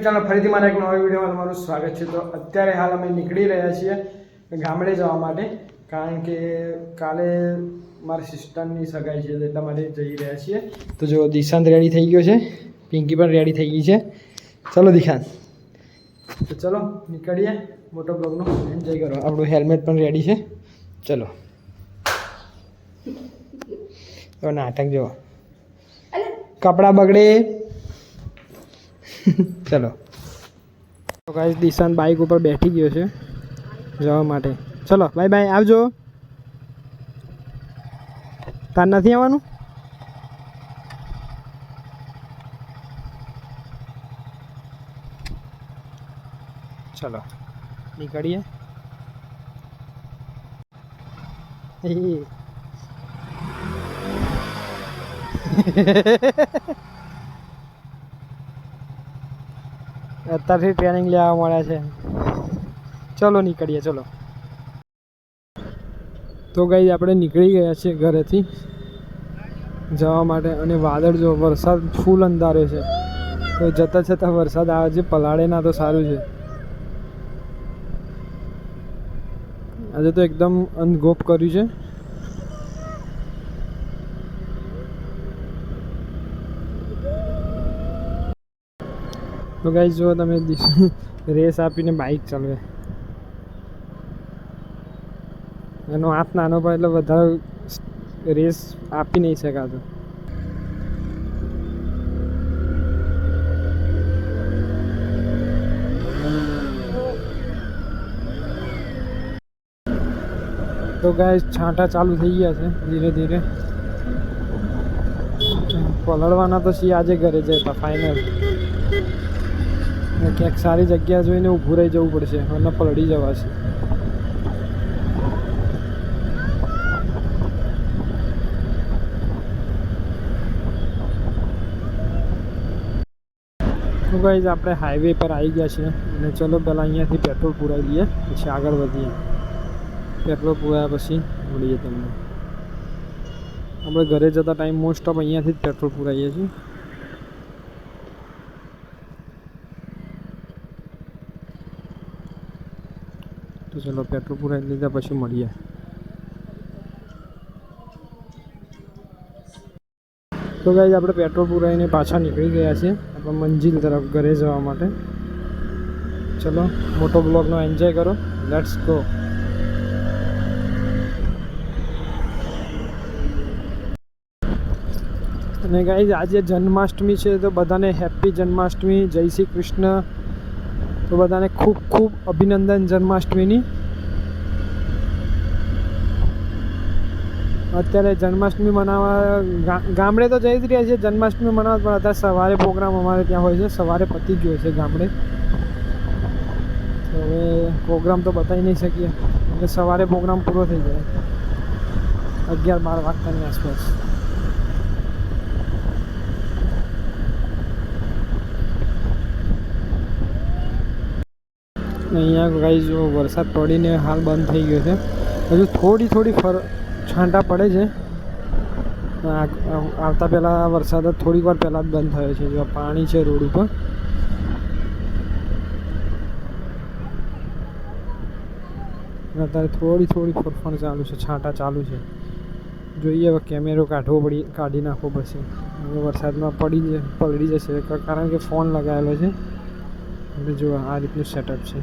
YouTube channel ફરીથી મારા એક નવા વિડીયોમાં તમારું સ્વાગત છે। તો અત્યારે હાલ અમે નીકળી રહ્યા છીએ ગામડે જવા માટે, કારણ કે કાલે મારા સિસ્ટરની સગાઈ છે, એટલા માટે જઈ રહ્યા છીએ। તો જો દિશાંત રેડી થઈ ગયો છે, પિંકી પણ રેડી થઈ ગઈ છે। ચલો દિશાંત, તો ચલો નીકળીએ, મોટો બ્લોગનો એન્જોય કરો। આપણું હેલ્મેટ પણ રેડી છે। ચલો તો નાટક જો કપડાં બગડે। ચલો તો ગાઈસ દિશાંત બાઇક ઉપર બેઠી ગયો છે જવા માટે। ચલો બાય બાય, આવજો। તાર નથી આવવાનું? ચલો નીકળીએ। અત્યારથી ટ્રેનિંગ લેવા મળ્યા છે। ચલો નીકળીએ। ચલો તો ગાઈસ આપણે નીકળી ગયા છીએ ઘરેથી જવા માટે, અને વાદળ જો વરસાદ ફૂલ અંધારે છે, તો જતાં જતાં વરસાદ આવે છે, પલાળે ના તો સારું છે। આજે તો એકદમ અંધગોપ કર્યું છે। તો ગાઈસ જો તમે રેસ આપીને બાઇક ચાલવે, એનો હાથ નાનો પડે એટલે વધારે રેસ આપી નહીં શકાતો। તો ગાઈસ છાંટા ચાલુ થઈ ગયા છે ધીરે ધીરે, પલળવાના તો છીએ આજે ઘરે જતા ફાઇનલ। ક્યાંક સારી જગ્યા જોઈને ઊભું રહી જવું પડશે, અને પલળી જવાશે। તો ગાઈસ આપણે હાઈવે પર આવી ગયા છીએ, અને ચલો પહેલાં અહીંયાથી પેટ્રોલ પુરાવી લઈએ, પછી આગળ વધીએ। પેટ્રોલ પુરાયા પછી મળીએ તમને। આપણે ઘરે જતા ટાઈમ મોસ્ટ ઓફ અહીંયાથી જ પેટ્રોલ પુરાવીએ છીએ। તો ચલો પેટ્રોલ પુરાવી લીધા પછી મળીએ। તો ગાઈસ આપણે પેટ્રોલ પુરાવીને પાછા નીકળી ગયા છીએ આપણા મંજિલ તરફ, ઘરે જવા માટે। ચલો મોટો બ્લોગનો એન્જોય કરો, લેટ્સ ગો। અને ગાઈસ આજે જન્માષ્ટમી છે, તો બધાને હેપી જન્માષ્ટમી, જય શ્રી કૃષ્ણ। તો બધાને ખૂબ ખૂબ અભિનંદન જન્માષ્ટમીની। અત્યારે જન્માષ્ટમી મનાવવા ગામડે તો જઈ જ રહ્યા છીએ જન્માષ્ટમી મનાવવા, પણ અત્યારે સવારે પ્રોગ્રામ અમારે ત્યાં હોય છે, સવારે પતી ગયો છે ગામડે। તો હવે પ્રોગ્રામ તો બતાવી નહીં શકીએ, એટલે સવારે પ્રોગ્રામ પૂરો થઈ જાય 11-12 વાગ્યાની આસપાસ। અહીંયા ગાઈસ જો વરસાદ પડીને હાલ બંધ થઈ ગયો છે, હજુ થોડી છાંટા પડે છે। આવતા પહેલાં વરસાદ થોડીક વાર પહેલાં જ બંધ થયો છે। જો પાણી છે રોડ ઉપર, અત્યારે થોડી ફરફણ ચાલુ છે, છાંટા ચાલુ છે। જોઈએ હવે કેમેરો કાઢી નાખવો પડશે, વરસાદમાં પલળી જશે, કારણ કે ફોન લગાવેલો છે। એટલે જો આ રીતનું સેટઅપ છે।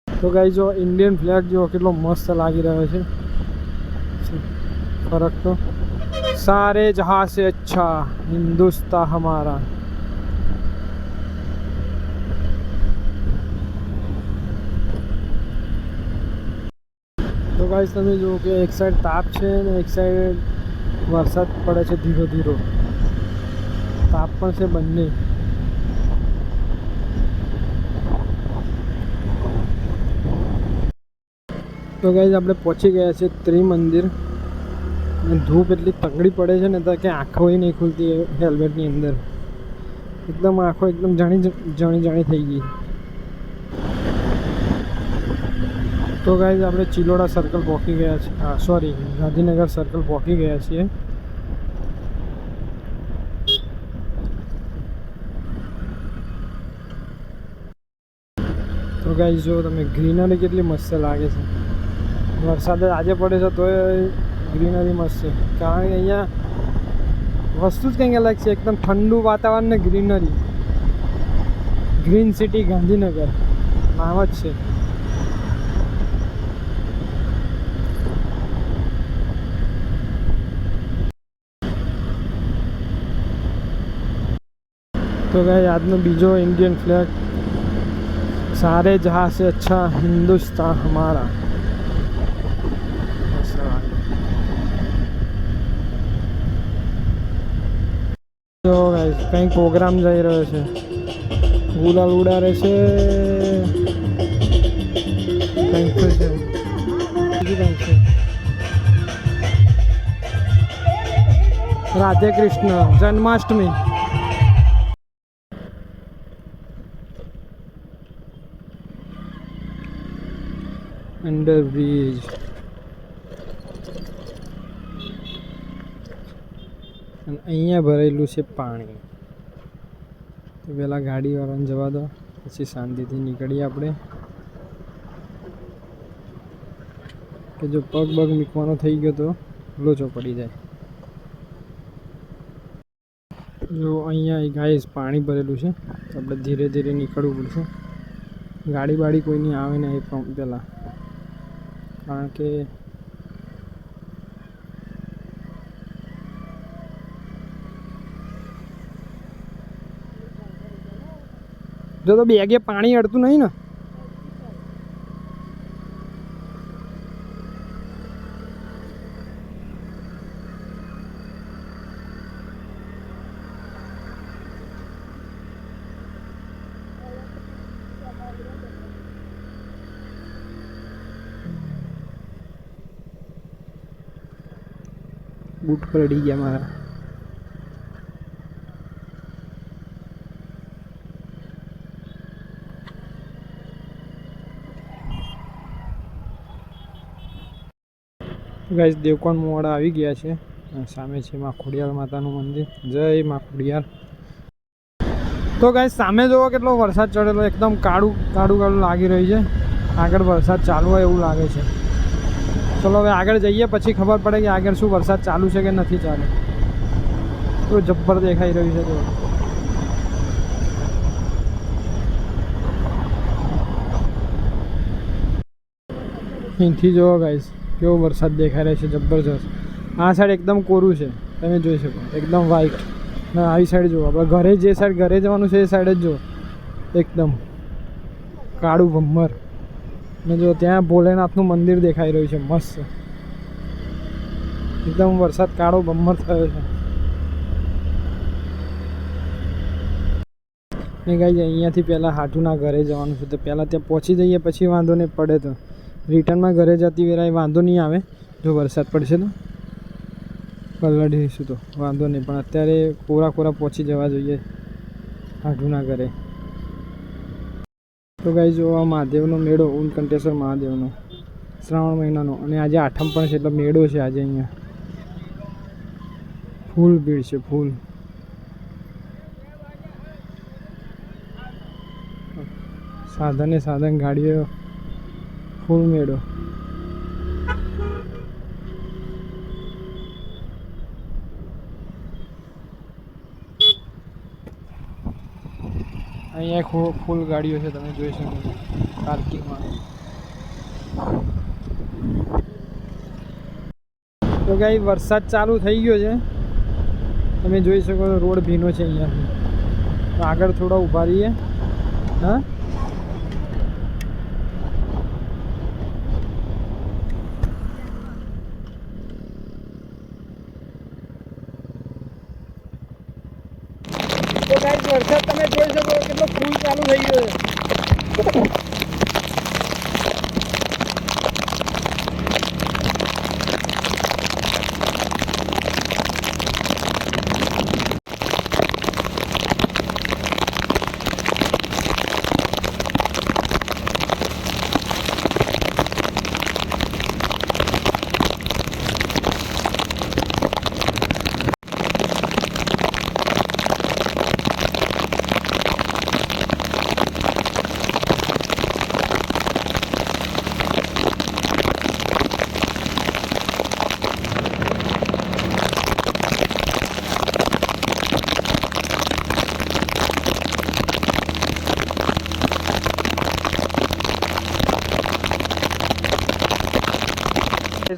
તો ગાઈસ જો ઇન્ડિયન ફ્લેગ જો કેટલો મસ્ત લાગી રહ્યો છે। ફરક તો સારે જહાં સે અચ્છા હિન્દુસ્तान હમારા। તો ગાઈસ તમે જુઓ કે એક સાઈડ તાપ છે ને એક સાઈડ વરસાદ પડે છે ધીરો ધીરો, તાપ પણ છે બંને। તો ગાઈસ આપણે પહોંચી ગયા છીએ ત્રિમંદિર, અને ધૂપ એટલી તગડી પડે છે ને તો કે આંખો નહીં ખુલતી હેલ્મેટની અંદર, એકદમ આંખો એકદમ જાણી થઈ ગઈ। તો ગાઈઝ આપણે ચિલોડા સર્કલ પહોંચી ગયા છીએ, સોરી ગાંધીનગર સર્કલ પહોંચી ગયા છીએ. તો ગાઈઝ જો તમે ગ્રીનરી કેટલી મસ્ત લાગે છે. વરસાદ આજે પડે છે તો ગ્રીનરી મસ્ત છે, કારણ કે અહીંયા વસ્તુ જ કંઈક અલગ છે. એકદમ ઠંડુ વાતાવરણ ને ગ્રીનરી. ગ્રીન સિટી ગાંધીનગર નામ જ છે. તો ગાઈસ આજનો બીજો इंडियन फ्लैग, सारे जहाँ से अच्छा हिंदुस्तान हमारा. તો ગાઈસ કંઈક પ્રોગ્રામ જઈ રહ્યો છે, ગુલાલ ઉડાડે છે, કંઈક તો છે, બીજું કંઈક છે. રાધે કૃષ્ણ જન્માષ્ટમી. અંડરબ્રિજ. અને અહીંયા ભરેલું છે પાણી. તો પહેલાં ગાડીવાળાને જવા દો, પછી શાંતિથી નીકળીએ આપણે. કે જો પગ મૂકવાનો થઈ ગયો તો લોચો પડી જાય. જો અહીંયા ગાઈસ પાણી ભરેલું છે, તો આપણે ધીરે ધીરે નીકળવું પડશે. ગાડી બાડી કોઈની આવે ને એ પણ પહેલાં, કારણ કે જો તો બેગે પાણી અડતું નહીં ને. બૂટ પડી ગયા મારા. ગાઈસ દેવકોન મોડા આવી ગયા છે. સામે છે માં ખોડિયાર માતાનું મંદિર. જય માં ખોડિયાર. તો ગાઈસ સામે જોવો કેટલો વરસાદ ચડેલો, એકદમ કાળું કાળું કાળું લાગી રહ્યું છે. આગળ વરસાદ ચાલુ હોય એવું લાગે છે. ચલો હવે આગળ જઈએ, પછી ખબર પડે કે આગળ શું વરસાદ ચાલુ છે કે નથી ચાલુ. તો જબ્બર દેખાઈ રહ્યું છે. તો અહીંથી જુઓ ગાઈસ કેવો વરસાદ દેખાઈ રહ્યો છે, જબરજસ્ત. આ સાઈડ એકદમ કોરું છે, તમે જોઈ શકો, એકદમ વ્હાઈટ. ને આવી સાઈડ જુઓ, આપણે ઘરે જે સાઈડ ઘરે જવાનું છે એ સાઈડ જ જુઓ, એકદમ કાળું ભમ્મર. ને જો ત્યાં ભોલેનાથનું મંદિર દેખાઈ રહ્યું છે, મસ્ત. એકદમ વરસાદ કાળો ભમ્મર થયો છે. ને ગાઈસ અહીંયાથી પહેલાં હાટુના ઘરે જવાનું છે, તો પહેલાં ત્યાં પહોંચી જઈએ, પછી વાંધો નહીં પડે. તો રિટર્નમાં ઘરે જતી વેરાય વાંધો નહીં આવે. જો વરસાદ પડશે તો પલળીશું તો વાંધો નહીં, પણ અત્યારે કોરા કોરા પહોંચી જવા જોઈએ હાટુના ઘરે. તો ગાઈસ જો આ મહાદેવનો મેળો, ઉનકંટેશ્વર મહાદેવનો, શ્રાવણ મહિનાનો, અને આજે આઠમ પણ છે, એટલે મેળો છે આજે. અહીંયા ફૂલ ભીડ છે, ફૂલ. સાધને સાધન ગાડીઓ, ફૂલ મેળો. અહીંયા ફૂલ ગાડીઓ છે, તમે જોઈ શકો પાર્કિંગમાં. તો ગાઈસ વરસાદ ચાલુ થઈ ગયો છે, તમે જોઈ શકો છો. રોડ ભીનો છે અહીંયાથી. તો આગળ થોડા ઊભા રહીએ. હા, તો ગાઈસ વરસાદ તમે જોઈ શકો કેટલો ફૂલ ચાલુ થઈ ગયો છે.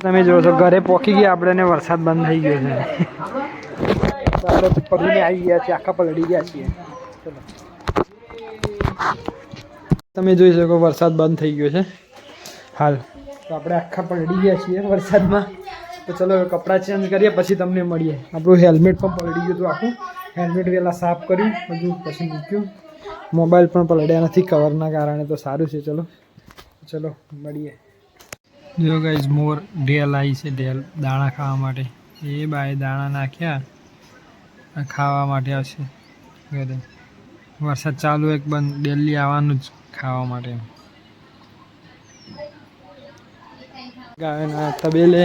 તમે જો છો ઘરે પોકી ગયા આપણે ને વરસાદ બંધ થઈ ગયો છે આપણે પગને આવી ગયા છીએ આખા પલળી ગયા છીએ ચલો તમે જોઈ શકો વરસાદ બંધ થઈ ગયો છે હાલ તો આપણે આખા પલળી ગયા છીએ વરસાદમાં તો ચલો કપડાં ચેન્જ કરીએ પછી તમને મળીએ આપણું હેલ્મેટ પણ પલળી ગયું હતું આખું હેલ્મેટ વહેલા સાફ કર્યું હજુ પછી મૂક્યું મોબાઈલ પણ પલળ્યા નથી કવરના કારણે તો સારું છે ચલો મળીએ જો ગાઈઝ મોર ઢેલ આવી છે ઢેલ દાણા ખાવા માટે એ બાય દાણા નાખ્યા ખાવા માટે આવશે ઘરે વરસાદ ચાલુ એક બંધ ડેલી આવવાનું જ ખાવા માટે ગાયના તબેલે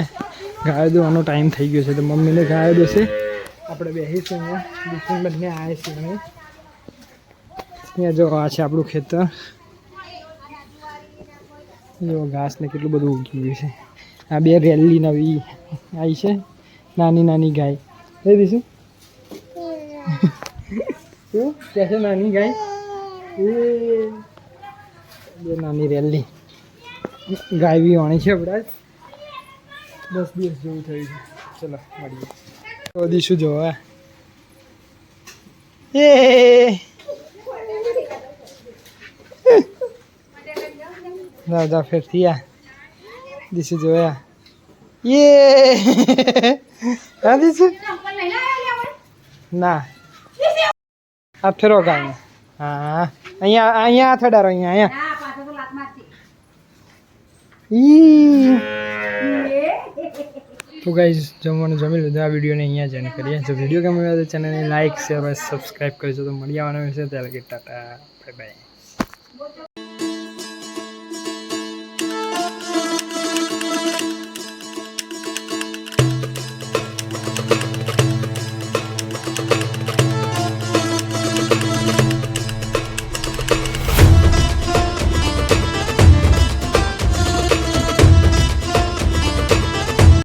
ગાય દોવાનો ટાઈમ થઈ ગયો છે તો મમ્મીને ગાય દોશે આપણે બેસીશું અહીંયા દુશ્મન બંને આવે છે અમે અહીંયા જો આ છે આપણું ખેતર જો ઘાસ ને કેટલું બધું ઉગી ગયું છે આ બે રેલી નવી આવી છે નાની ગાય લઈ દઈશું શું કે છે નાની ગાય એ બે નાની રેલી ગાય બી વાણી છે આપણા 10 દિવસ જેવું થયું છે ચલો મળીએ તો દીશું જોવા એ જા ફેરથી આ દીશું જોયા યે હા દીશું ના આ ફેરો ગાય હા અહીંયા હાથ અડારો અહીંયા તો ગાઈઝ જમવાનું જમી લીધું આ વિડીયોને અહીંયા જ એન્ડ કરીએ જો વિડીયો ગમે તો ચેનલને લાઈક શેર અને સબસ્ક્રાઈબ કરજો તો મળી આવવાનું છે ત્યારે કે ટાટા બાય બાય